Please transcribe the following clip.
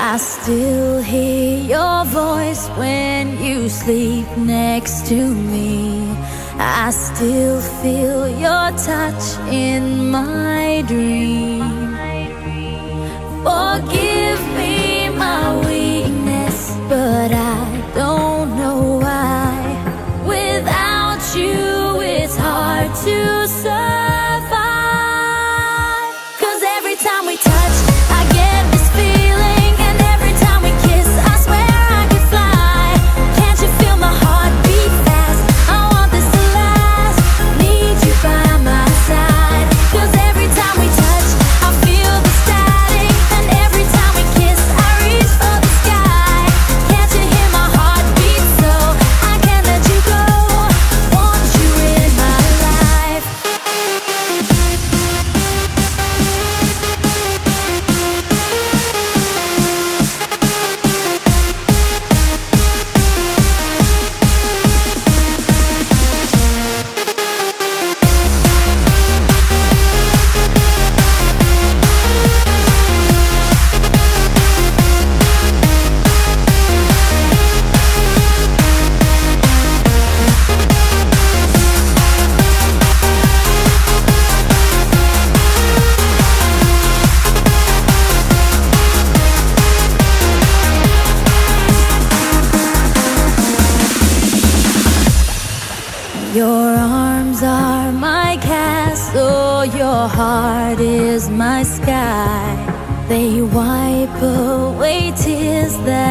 I still hear your voice when you sleep next to me. I still feel your touch in my dream. Forgive me my weakness, but I don't know why. Without you, it's hard to survive. 'Cause every time we touch, I get this feeling, and every time we kiss, I swear I could fly. Can't you feel my heart beat fast? I want this to last. Need you by my side. 'Cause every time we touch, I feel the static, and every time we kiss, I reach for the sky. Can't you hear my heart beat? So I can't let you go. Want you in my life. Your arms are my castle, your heart is my sky. They wipe away tears that